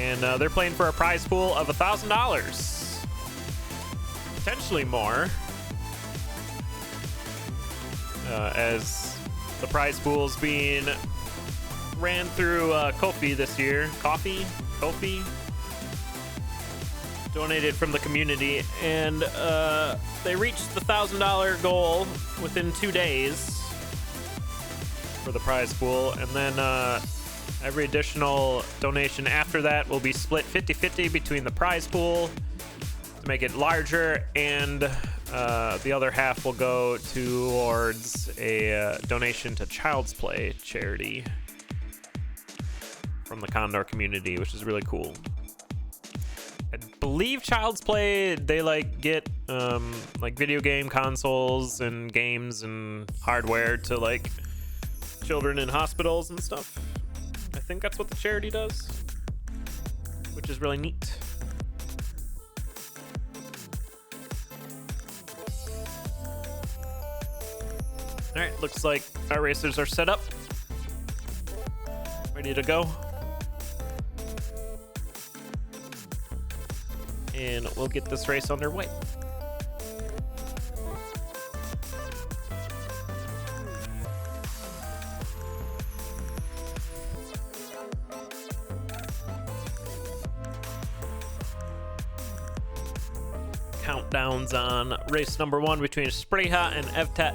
And they're playing for a prize pool of $1,000. Potentially more. As the prize pool is being ran through Ko-fi this year. Ko-fi? Donated from the community. And they reached the $1,000 goal within 2 days for the prize pool. And then every additional donation after that will be split 50-50 between the prize pool to make it larger, and the other half will go towards a donation to Child's Play charity from the CoNDOR community, which is really cool. I believe Child's Play, they like get like video game consoles and games and hardware to like children in hospitals and stuff. I think that's what the charity does, which is really neat. All right, looks like our racers are set up, ready to go. And we'll get this race underway. Countdowns on race number 1 between Szprychaaa and Evtet.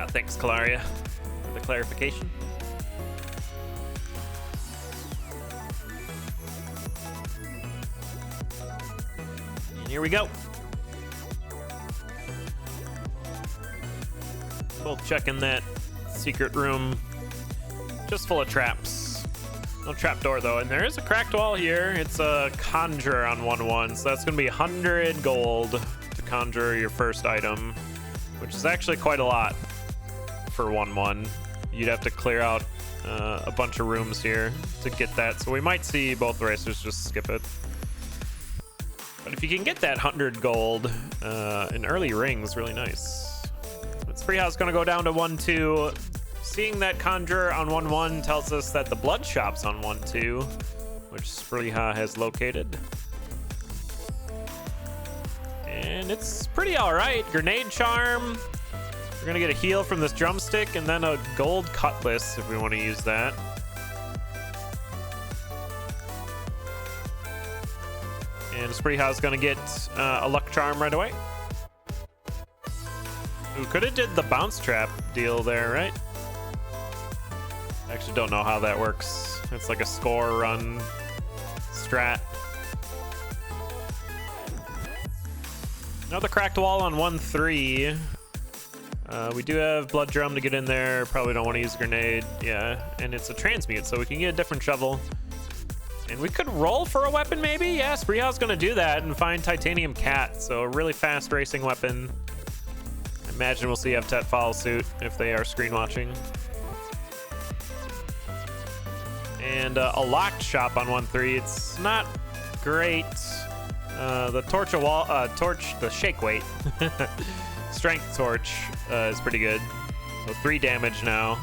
Thanks, Kalaria, for the clarification. And here we go. Both checking that secret room, just full of traps. No trapdoor though, and there is a cracked wall here. It's a conjure on 1-1, so that's gonna be 100 gold to conjure your first item, which is actually quite a lot for 1-1. You'd have to clear out a bunch of rooms here to get that, so we might see both racers just skip it. But if you can get that 100 gold in early rings, really nice. But Szprychaa's gonna go down to 1-2. Seeing that conjure on 1-1 tells us that the blood shop's on 1-2, which Szprychaaa has located. And it's pretty all right. Grenade charm. We're gonna get a heal from this drumstick and then a gold cutlass if we want to use that. And Szprychaaa's gonna get a luck charm right away. Who could have did the bounce trap deal there, right? I actually don't know how that works. It's like a score run strat. Another cracked wall on 1-3. We do have blood drum to get in there. Probably don't want to use a grenade. Yeah, and it's a transmute, so we can get a different shovel. And we could roll for a weapon, maybe? Yeah, Szprychaa's gonna do that and find Titanium Cat, so a really fast racing weapon. I imagine we'll see Evtet follow suit if they are screen watching. And a locked shop on 1-3. It's not great. The the shake weight. Strength torch is pretty good. So 3 damage now.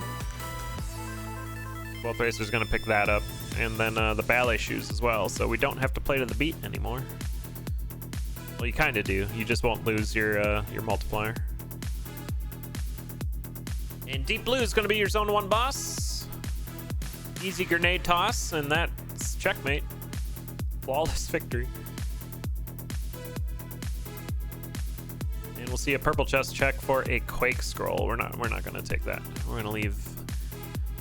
Both racers gonna pick that up. And then the ballet shoes as well. So we don't have to play to the beat anymore. Well, you kind of do. You just won't lose your multiplier. And Deep Blue is gonna be your Zone 1 boss. Easy grenade toss, and that's checkmate. Flawless victory. And we'll see a purple chest check for a Quake scroll. We're not gonna take that. We're gonna leave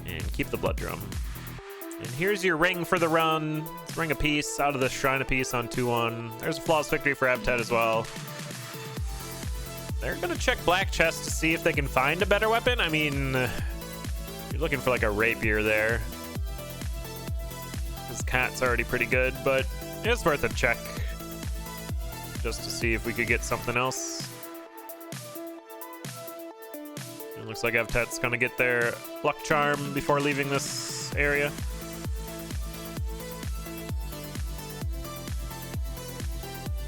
and keep the blood drum. And here's your ring for the run. Ring a piece out of the shrine of peace on 2-1. There's a flawless victory for Evtet as well. They're gonna check black chest to see if they can find a better weapon. I mean, you're looking for like a rapier there. This cat's already pretty good, but it's worth a check just to see if we could get something else. It looks like Evtet's gonna get their luck charm before leaving this area.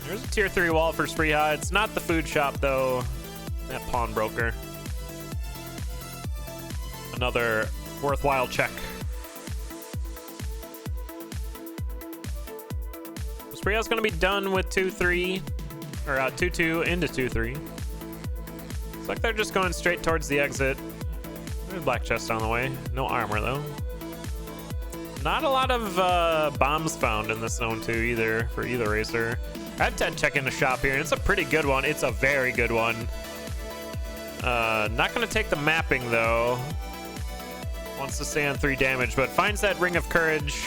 There's a tier 3 wall for Szprychaaa. It's not the food shop though, that pawnbroker. another worthwhile check. Szprychaa's gonna be done with 2-3, or 2-2 into 2-3. It's like they're just going straight towards the exit. There's black chest on the way. No armor though. Not a lot of bombs found in this zone 2 either for either racer. Evtet checking the shop here, and it's a pretty good one. It's a very good one. Not gonna take the mapping though. Wants to stay on 3 damage, but finds that ring of courage.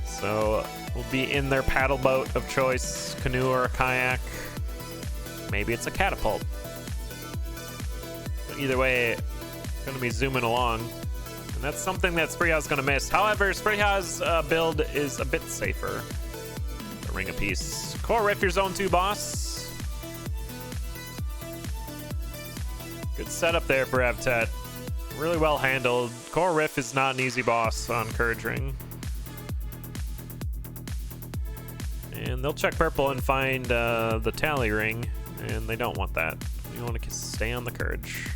So we'll be in their paddle boat of choice, canoe or a kayak. Maybe it's a catapult. But either way, gonna be zooming along. And that's something that Szprychaaa's gonna miss. However, Szprychaaa's build is a bit safer. The ring of peace. Core Riff your zone 2 boss. Good setup there for Evtet. Really well handled. Core Riff is not an easy boss on Courage Ring. And they'll check purple and find the tally ring, and they don't want that. You want to stay on the Courage.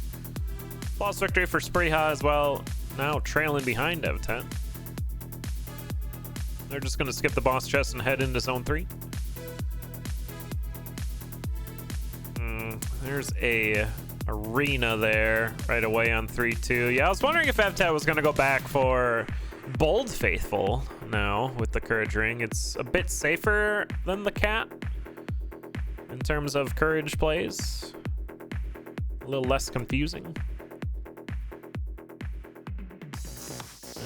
Flawless victory for Szprychaaa as well. Now trailing behind Evtet. They're just going to skip the boss chest and head into zone 3. There's a arena there right away on 3-2. Yeah, I was wondering if Evtet was going to go back for Bold Faithful now with the Courage Ring. It's a bit safer than the cat in terms of courage plays. A little less confusing.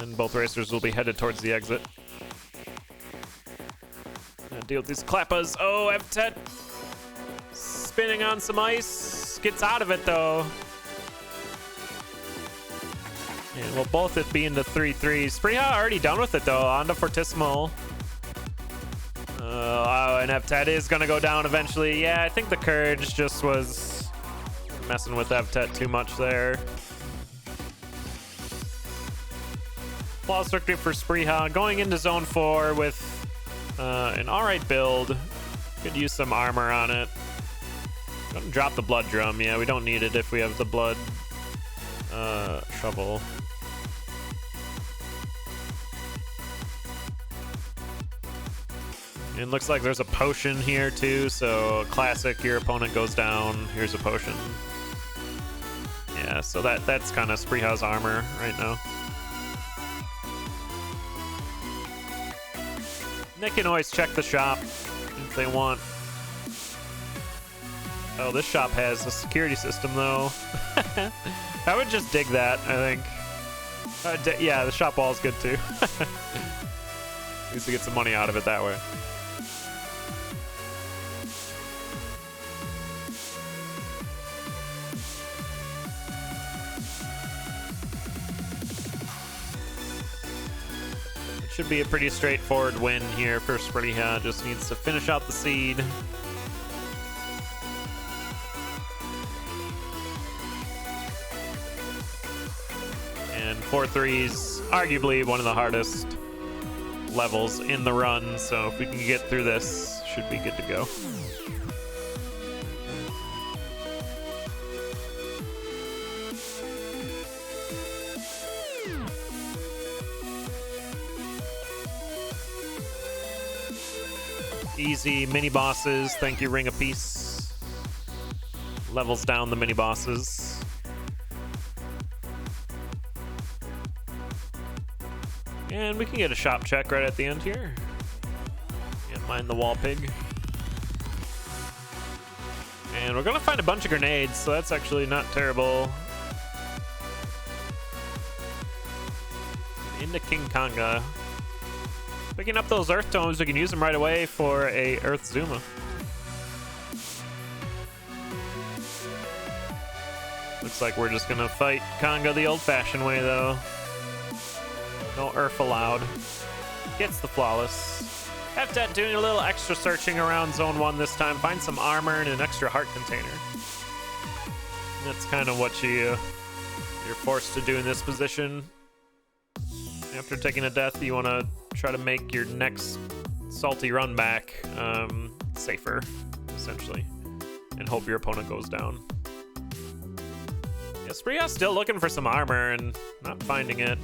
And both racers will be headed towards the exit. Gonna deal with these clappas. Oh, Evtet spinning on some ice. Gets out of it though. And we'll both it be into 3-3. Szprychaaa already done with it though. On to Fortissimo. Oh, and Evtet is gonna go down eventually. Yeah, I think the Courage just was messing with Evtet too much there. Flawless victory for Szprychaaa. Going into zone 4 with an alright build. Could use some armor on it. Gonna drop the blood drum. Yeah, we don't need it if we have the blood shovel. It looks like there's a potion here too, so classic, your opponent goes down, here's a potion. Yeah, so that's kind of Szprychaaa's armor right now. They can always check the shop if they want. Oh, this shop has a security system though. I would just dig that, I think. Yeah, the shop wall is good too. At least to get some money out of it that way. It should be a pretty straightforward win here for Szprychaaa. Just needs to finish out the seed. And 4-3's arguably one of the hardest levels in the run, so if we can get through this, should be good to go. Easy mini bosses, thank you Ring of Peace. Levels down the mini bosses. And we can get a shop check right at the end here. Can't mind the wall pig. And we're gonna find a bunch of grenades, so that's actually not terrible. Into King Konga. Picking up those Earth Tomes, we can use them right away for a Earth Zuma. Looks like we're just gonna fight Konga the old-fashioned way, though. No Earth allowed. Gets the Flawless. Evtet doing a little extra searching around Zone 1 this time. Find some armor and an extra heart container. That's kind of what you're forced to do in this position. After taking a death, you want to try to make your next salty run back safer, essentially, and hope your opponent goes down. Yeah, Szprychaaa still looking for some armor and not finding it.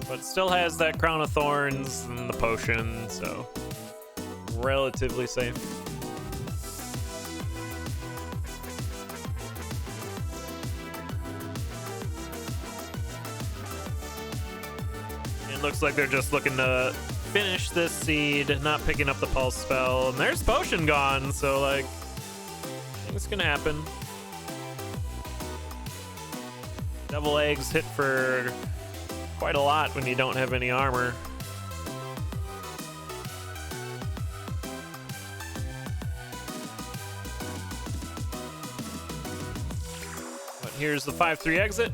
But still has that crown of thorns and the potion, so relatively safe. It looks like they're just looking to finish this seed, not picking up the pulse spell. And there's potion gone, so like, things can happen. Devil eggs hit for quite a lot when you don't have any armor. But here's the 5-3 exit.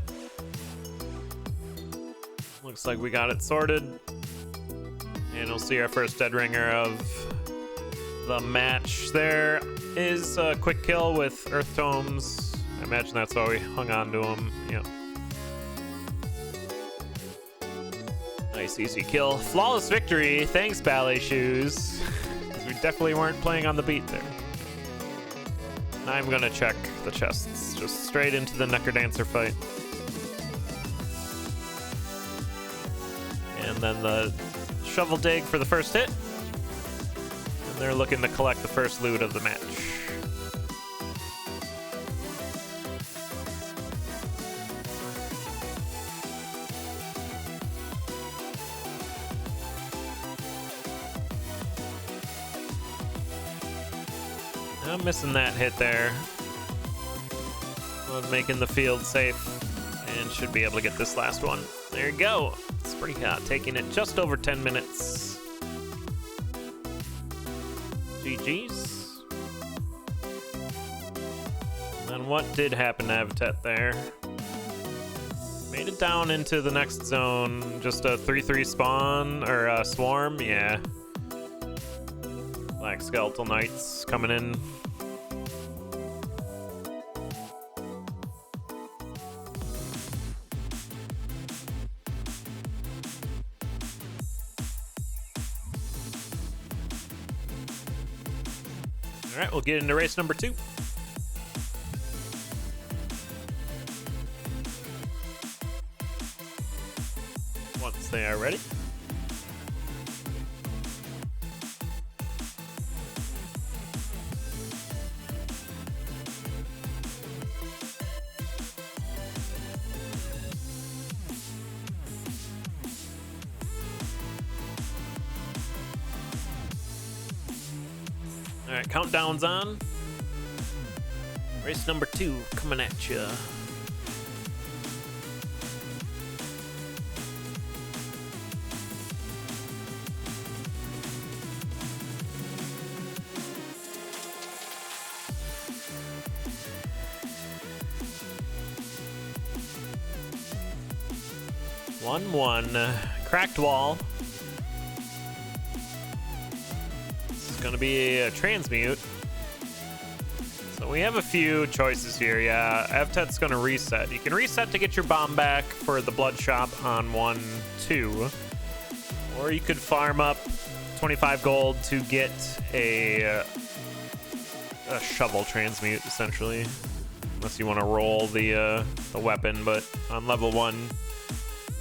Looks like we got it sorted. And we'll see our first dead ringer of the match. There is a quick kill with Earth Tomes. I imagine that's why we hung on to him. Yep. Nice, easy kill. Flawless victory. Thanks, Ballet Shoes. We definitely weren't playing on the beat there. Now I'm gonna check the chests. Just straight into the Necrodancer fight. And then the shovel dig for the first hit. And they're looking to collect the first loot of the match. I'm missing that hit there. I'm making the field safe and should be able to get this last one. There you go. Szprychaaa taking it just over 10 minutes. GG's. And then what did happen to Evtet there? Made it down into the next zone. Just a 3-3 spawn, or swarm, yeah. Black Skeletal Knights coming in. All right, we'll get into race number 2. Once they are ready. All right, countdown's on. Race number 2 coming at you. One cracked wall. Gonna be a transmute. So we have a few choices here. Yeah, Evtet's gonna reset. You can reset to get your bomb back for the blood shop on 1-2, or you could farm up 25 gold to get a shovel transmute, essentially, unless you want to roll the weapon. But on level 1,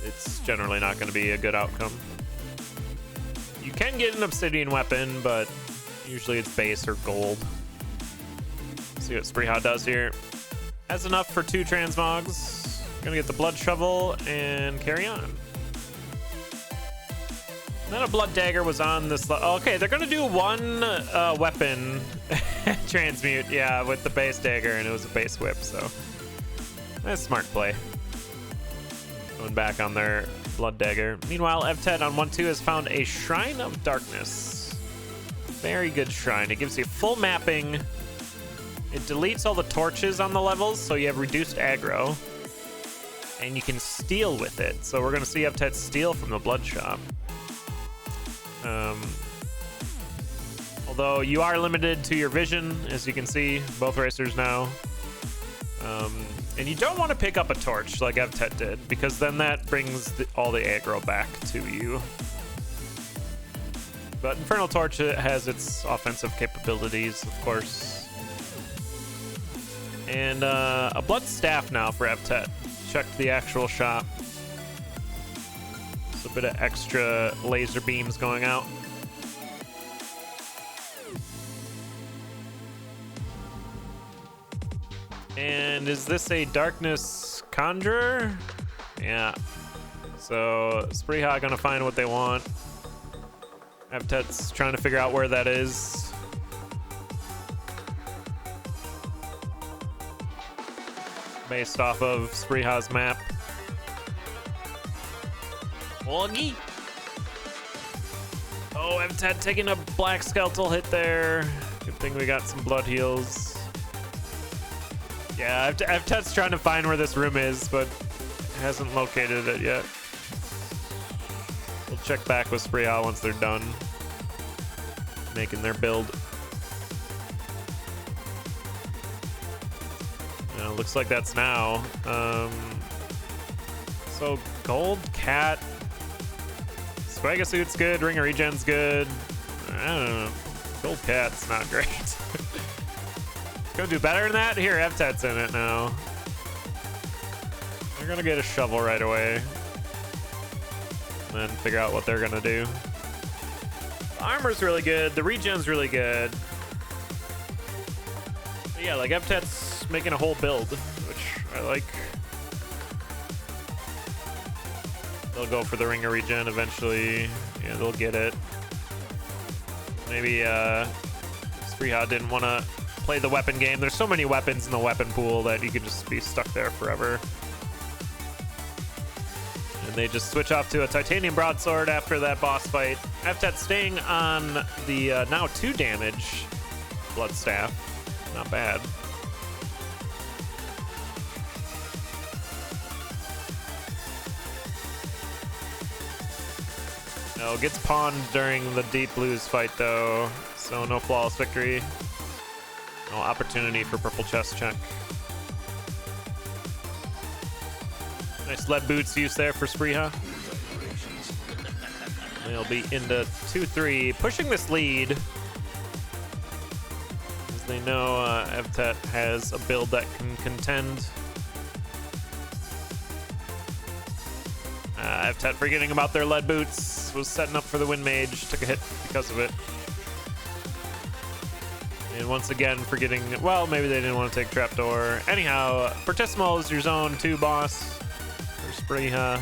it's generally not going to be a good outcome. You can get an obsidian weapon, but usually it's base or gold. See what Szprychaaa does here. Has enough for 2 transmogs. Gonna get the blood shovel and carry on. And then a blood dagger was on this. Okay, they're gonna do 1 weapon transmute, yeah, with the base dagger, and it was a base whip, so that's a smart play. Going back on their blood dagger. Meanwhile, Evtet on 1-2 has found a Shrine of Darkness. Very good shrine. It gives you full mapping. It deletes all the torches on the levels, so you have reduced aggro. And you can steal with it. So we're going to see Evtet steal from the blood shop. Although you are limited to your vision, as you can see, both racers now. And you don't want to pick up a torch like Evtet did, because then that brings all the aggro back to you. But Infernal Torch has its offensive capabilities, of course. And a Blood Staff now for Evtet. Check the actual shop. Just a bit of extra laser beams going out. And is this a Darkness Conjurer? Yeah. So Szprychaaa gonna find what they want. Evtet's trying to figure out where that is. Based off of Szprychaa's map. Woggy. Oh, Evtet taking a black skeletal hit there. Good thing we got some blood heals. Yeah, Evtet's trying to find where this room is, but hasn't located it yet. We'll check back with Szprychaaa once they're done making their build. Looks like that's now. So gold cat, Swagga suit's good, ring of regen's good. I don't know. Gold cat's not great. Gonna do better than that? Here, Evtet's in it now. They're gonna get a shovel right away. And then figure out what they're gonna do. The armor's really good, the regen's really good. But yeah, like Evtet's making a whole build, which I like. They'll go for the ring of regen eventually. Yeah, they'll get it. Maybe Szprychaaa didn't want to play the weapon game. There's so many weapons in the weapon pool that you could just be stuck there forever. And they just switch off to a titanium broadsword after that boss fight. Evtet staying on the now 2 damage blood staff. Not bad. No, gets pawned during the Deep Blues fight though, so no flawless victory. No opportunity for purple chest check. Nice lead boots use there for Szprychaaa. They'll be into 2-3, pushing this lead. As they know Evtet has a build that can contend. Evtet forgetting about their lead boots. Was setting up for the Wind Mage, took a hit because of it. And once again, forgetting, well, maybe they didn't want to take Trapdoor. Anyhow, Fortissimo is your zone 2 boss for Szprychaaa.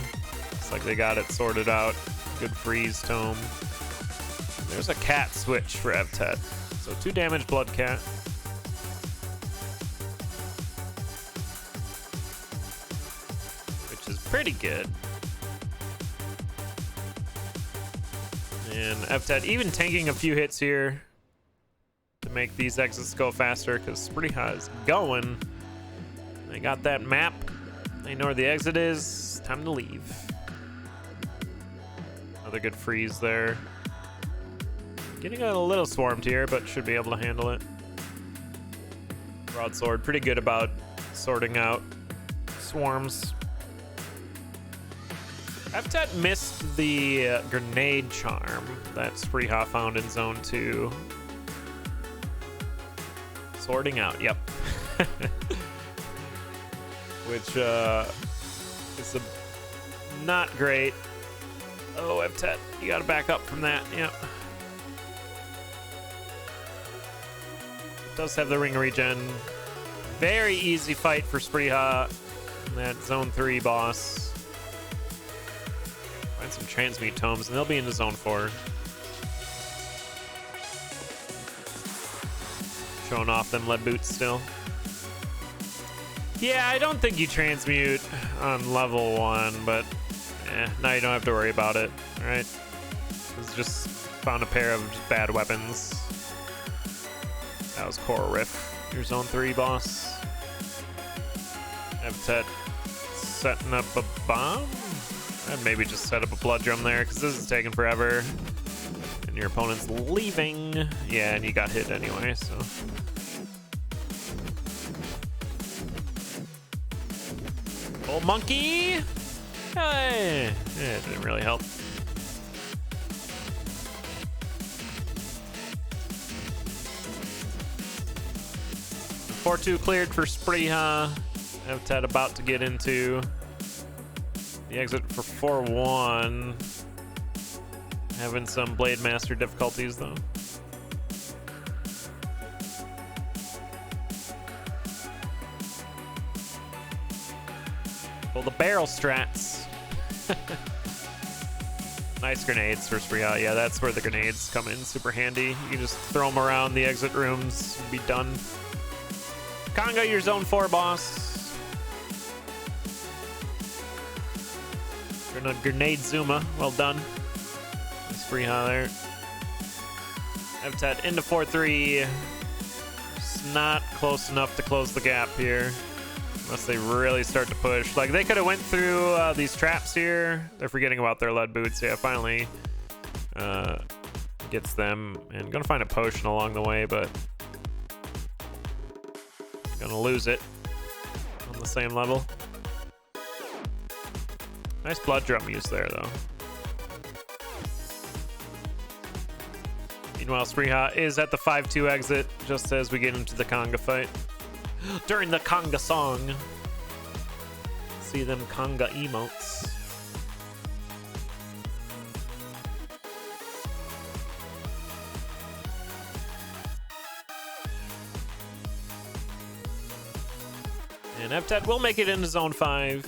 Looks like they got it sorted out. Good freeze tome. There's a cat switch for Evtet. So 2 damage blood cat. Which is pretty good. And Evtet even tanking a few hits here to make these exits go faster because Szprychaaa is going. They got that map. They know where the exit is. Time to leave. Another good freeze there. Getting a little swarmed here, but should be able to handle it. Broadsword, pretty good about sorting out swarms. Evtet missed the grenade charm that Szprychaaa found in zone 2. Sorting out, yep. Which is not great. Oh, Evtet, you gotta back up from that, yep. It does have the ring regen. Very easy fight for Szprychaaa in that zone 3 boss. Find some transmute tomes and they'll be into zone 4. Showing off them lead boots still. Yeah, I don't think you transmute on level 1, but now you don't have to worry about it. Alright. Just found a pair of just bad weapons. That was Coral Rift, your zone 3 boss. Evtet setting up a bomb? I'd maybe just set up a blood drum there because this is taking forever. And your opponent's leaving. Yeah, and you got hit anyway, so. Old monkey! Hey! Yeah, it didn't really help. 4-2 cleared for Szprychaaa. Evtet about to get into the exit for 4-1. Having some Blade Master difficulties though. Well, the barrel strats. Nice grenades for Szprychaaa. Yeah, that's where the grenades come in super handy. You can just throw them around the exit rooms and be done. Conga, your zone 4 boss. Grenade Zuma. Well done. Szprychaaa there. Evtet into 4-3. It's not close enough to close the gap here. Unless they really start to push. Like, they could have went through these traps here. They're forgetting about their lead boots. Yeah, finally gets them. And gonna find a potion along the way, but gonna lose it on the same level. Nice blood drum use there, though. Meanwhile, Szprychaaa is at the 5-2 exit just as we get into the conga fight. During the conga song. See them conga emotes. And Evtet will make it into zone 5.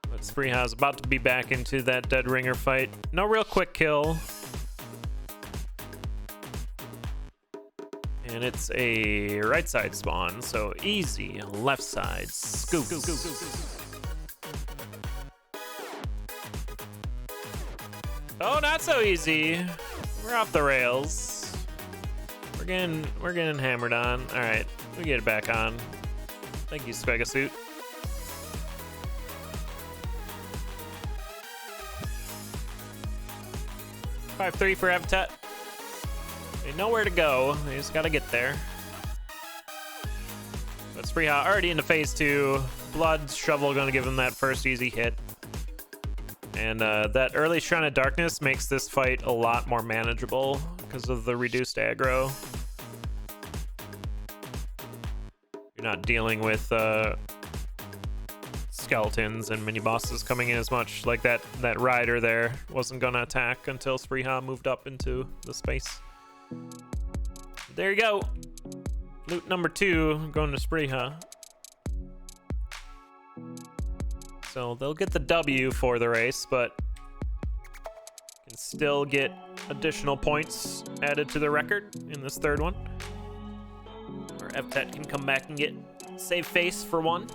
But Szprychaaa is about to be back into that dead ringer fight. No real quick kill. And it's a right side spawn, so easy left side scoop. Oh, not so easy. We're off the rails. We're getting hammered on. All right, we get it back on. Thank you, Spegasuit. Five 3 for Evtet. They know where to go. They just gotta get there. But Szprychaaa already into phase 2. Blood Shovel gonna give him that first easy hit. And that early Shrine of Darkness makes this fight a lot more manageable because of the reduced aggro. You're not dealing with skeletons and mini bosses coming in as much. Like that rider there wasn't gonna attack until Szprychaaa moved up into the space. There you go. Loot number 2 going to Szprychaaa. So they'll get the W for the race, but can still get additional points added to the record in this third one. Or Evtet can come back and get save face for 1.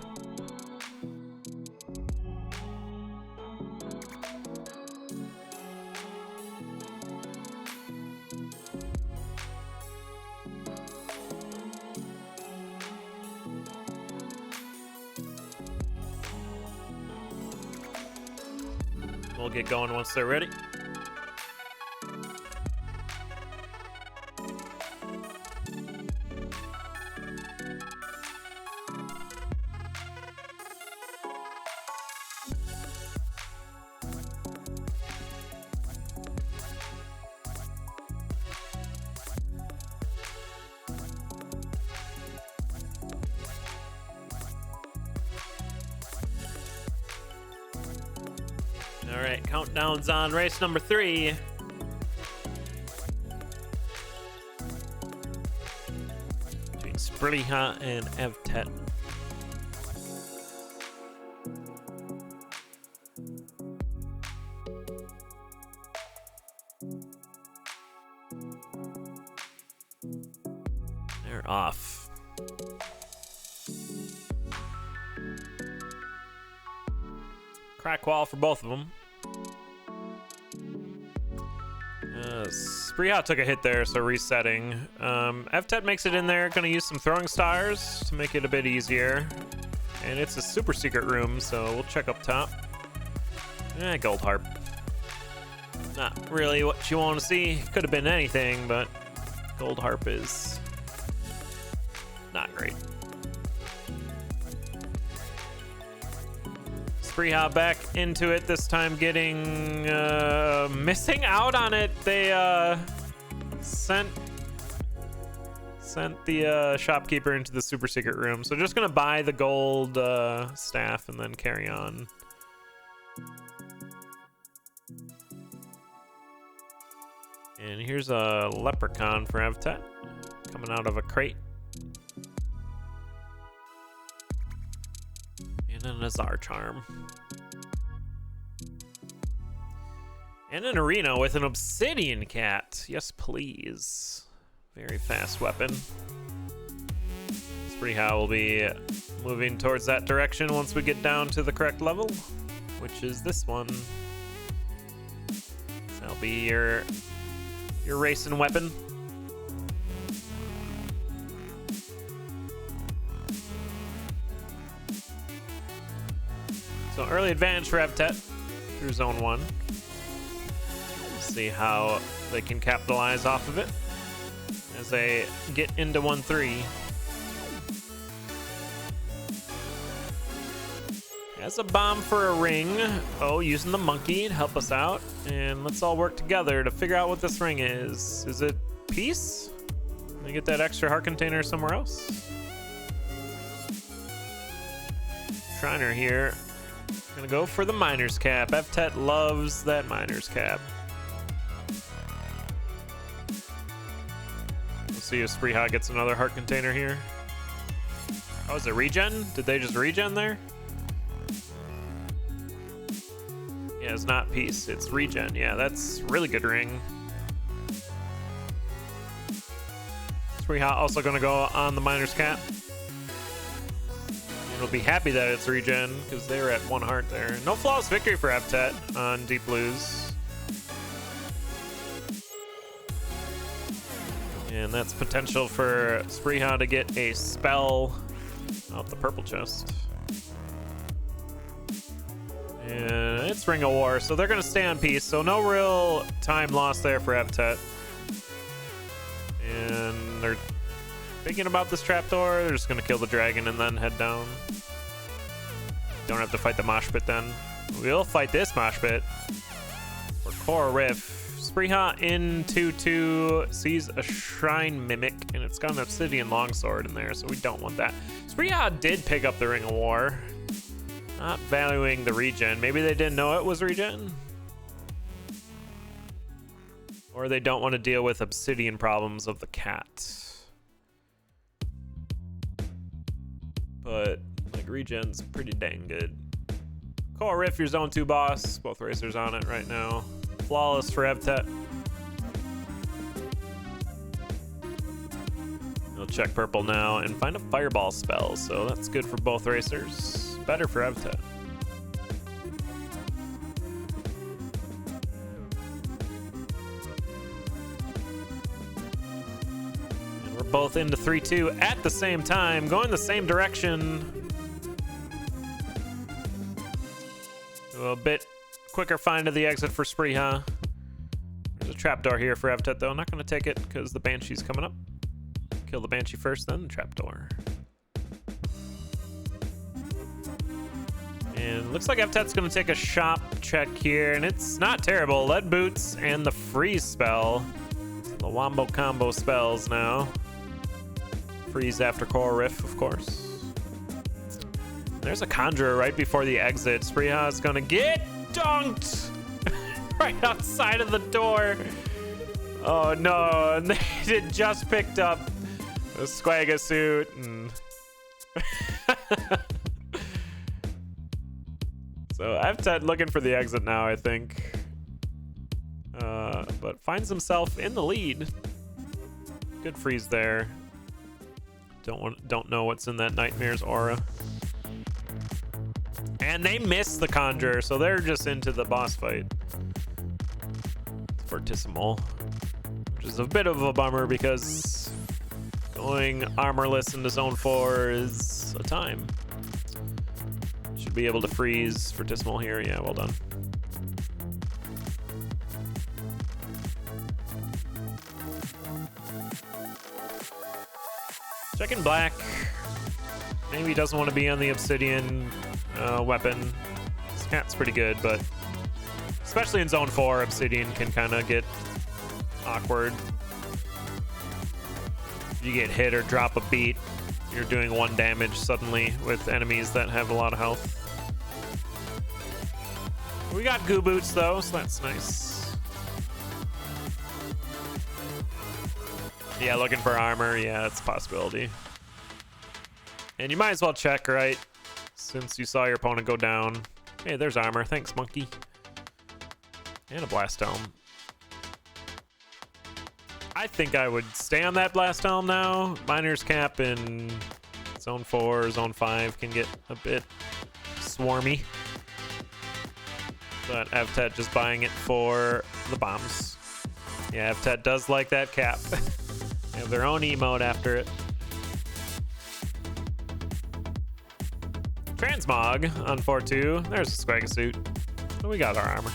We'll get going once they're ready. All right, countdown's on race number 3. Between Szprychaaa and Evtet. They're off. Crack wall for both of them. Szprychaaa took a hit there, so resetting. Evtet makes it in there. Gonna use some throwing stars to make it a bit easier. And it's a super secret room, so we'll check up top. Gold harp. Not really what you want to see. Could have been anything, but gold harp is not great. Szprychaaa back into it, this time getting missing out on it. They sent Sent the shopkeeper into the super secret room. So just gonna buy the gold staff and then carry on. And here's a leprechaun for Evtet, coming out of a crate. And an Azar charm. And an arena with an obsidian cat. Yes, please. Very fast weapon. Szprychaaa will be moving towards that direction once we get down to the correct level, which is this one. That'll be your racing weapon. So early advantage for Evtet through zone 1. We'll see how they can capitalize off of it as they get into 1-3. Has a bomb for a ring. Oh, using the monkey to help us out. And let's all work together to figure out what this ring is. Is it peace? Can we get that extra heart container somewhere else? Shriner here. Gonna go for the miner's cap. Evtet loves that miner's cap. We'll see if Szprychaaa gets another heart container here. Oh, is it regen? Did they just regen there? Yeah, it's not peace, it's regen. Yeah, that's really good ring. Szprychaaa also gonna go on the miner's cap. And we'll be happy that it's regen, because they were at 1 heart there. No flawless victory for Evtet on Deep Blues. And that's potential for Szprychaaa to get a spell out the purple chest. And it's Ring of War, so they're going to stay on peace. So no real time lost there for Evtet. And they're thinking about this trapdoor. They're just going to kill the dragon and then head down. Don't have to fight the mosh pit then. We'll fight this mosh pit. For Core Riff. Szprychaaa in 2-2 sees a Shrine Mimic, and it's got an Obsidian Longsword in there, so we don't want that. Szprychaaa did pick up the Ring of War. Not valuing the regen. Maybe they didn't know it was regen. Or they don't want to deal with obsidian problems of the cat. But, like, regen's pretty dang good. Core Riff, your zone 2 boss. Both racers on it right now. Flawless for Evtet. We'll check purple now and find a fireball spell. So that's good for both racers. Better for Evtet. And we're both into 3-2 at the same time, going the same direction. A bit quicker find of the exit for Szprychaaa. There's a trapdoor here for Evtet, though. I'm not going to take it because the Banshee's coming up. Kill the Banshee first, then the trapdoor. And looks like Evtet's going to take a shop check here, and it's not terrible. Lead Boots and the freeze spell. The wombo combo spells now. Freeze after Core Riff, of course. There's a Conjurer right before the exit. Szprychaaa is going to get dunked right outside of the door. Oh no, and they had just picked up a Swagga suit and so Evtet looking for the exit now, I think. But finds himself in the lead. Good freeze there. Don't know what's in that Nightmare's aura. And they missed the Conjurer, so they're just into the boss fight. Fortissimo. Which is a bit of a bummer because going armorless into zone 4 is a time. Should be able to freeze Fortissimo here. Yeah, well done. Checking black. Maybe he doesn't want to be on the obsidian weapon. This cat's pretty good, but especially in zone 4, obsidian can kind of get awkward. If you get hit or drop a beat, you're doing 1 damage suddenly with enemies that have a lot of health. We got goo boots though, so that's nice. Yeah, looking for armor. Yeah, that's a possibility. And you might as well check, right? Since you saw your opponent go down. Hey, there's armor. Thanks, monkey. And a blast helm. I think I would stay on that blast helm now. Miner's cap in zone 4, zone 5 can get a bit swarmy. But Evtet just buying it for the bombs. Yeah, Evtet does like that cap. They have their own emote after it. Transmog on 4-2. There's a swag suit. So we got our armor.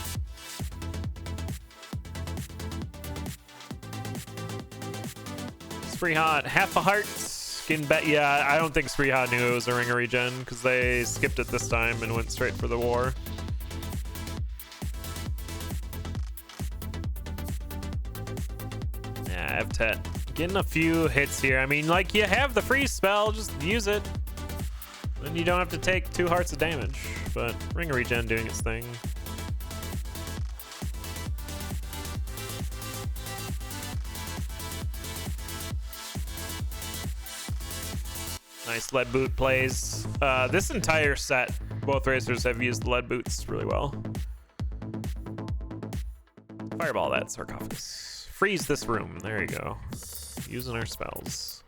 Szprychaaa at half a heart. Yeah, I don't think Szprychaaa knew it was a ring of regen because they skipped it this time and went straight for the war. Yeah, Evtet getting a few hits here. I mean, like, you have the freeze spell, just use it. Then you don't have to take 2 hearts of damage. But ring of regen doing its thing. Nice lead boot plays. This entire set, both racers have used lead boots really well. Fireball that sarcophagus. Freeze this room. There you go. Using our spells.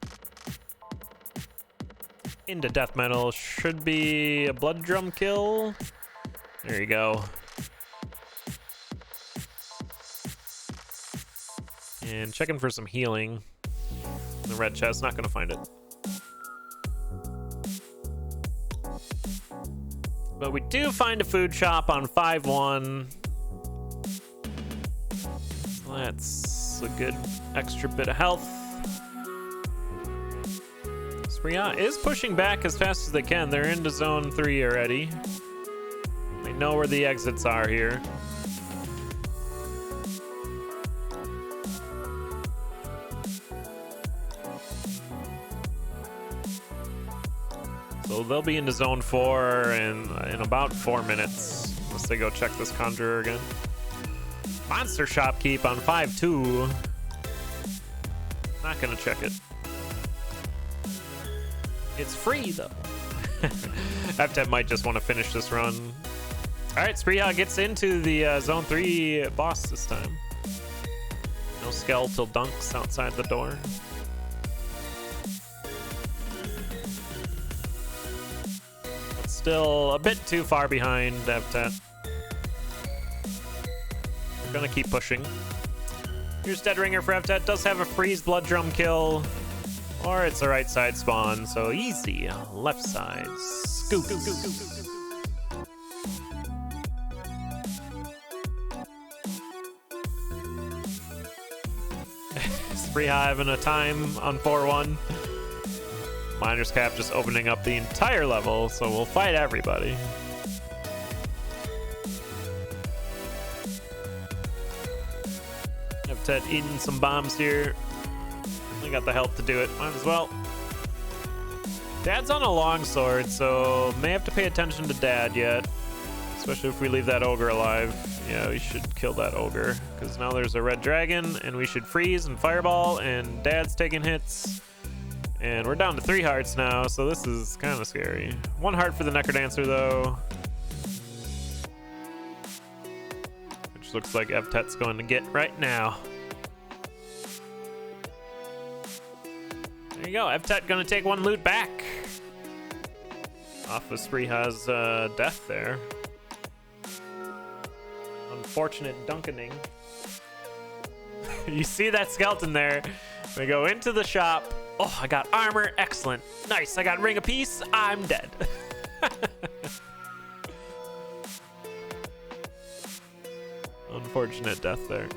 Into death metal. Should be a blood drum kill. There you go. And checking for some healing. In the red chest. Not going to find it. But we do find a food shop on 5-1. That's a good extra bit of health. Szprychaaa is pushing back as fast as they can. They're into zone 3 already. They know where the exits are here. So they'll be into zone 4 in about 4 minutes. Unless they go check this Conjurer again. Monster Shopkeep on 5-2. Not gonna check it. It's free though. Evtet might just want to finish this run. Alright, Szprychaaa gets into the zone 3 boss this time. No skeletal dunks outside the door. Still a bit too far behind Evtet. We're gonna keep pushing. Here's Dead Ringer for Evtet. Does have a freeze blood drum kill. Or it's a right side spawn, so easy. Left side. Scoop. Szprychaaa having a time on 4-1. Miner's Cap just opening up the entire level, so we'll fight everybody. Evtet eating some bombs here. We got the health to do it. Might as well. Dad's on a longsword, so may have to pay attention to Dad yet. Especially if we leave that ogre alive. Yeah, we should kill that ogre. Because now there's a red dragon, and we should freeze and fireball, and Dad's taking hits. And we're down to 3 hearts now, so this is kind of scary. 1 heart for the Necrodancer, though. Which looks like Evtet's going to get right now. There you go. Evtet going to take 1 loot back. Off of Szprychaaa's death there. Unfortunate dunkening. You see that skeleton there. We go into the shop. Oh, I got armor. Excellent. Nice. I got Ring of Peace. I'm dead. Unfortunate death there.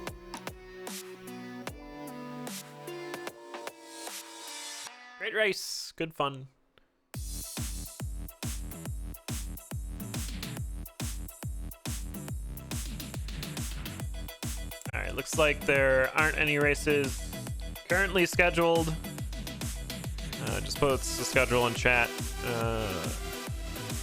Great race. Good fun. All right. Looks like there aren't any races currently scheduled. Just post the schedule in chat.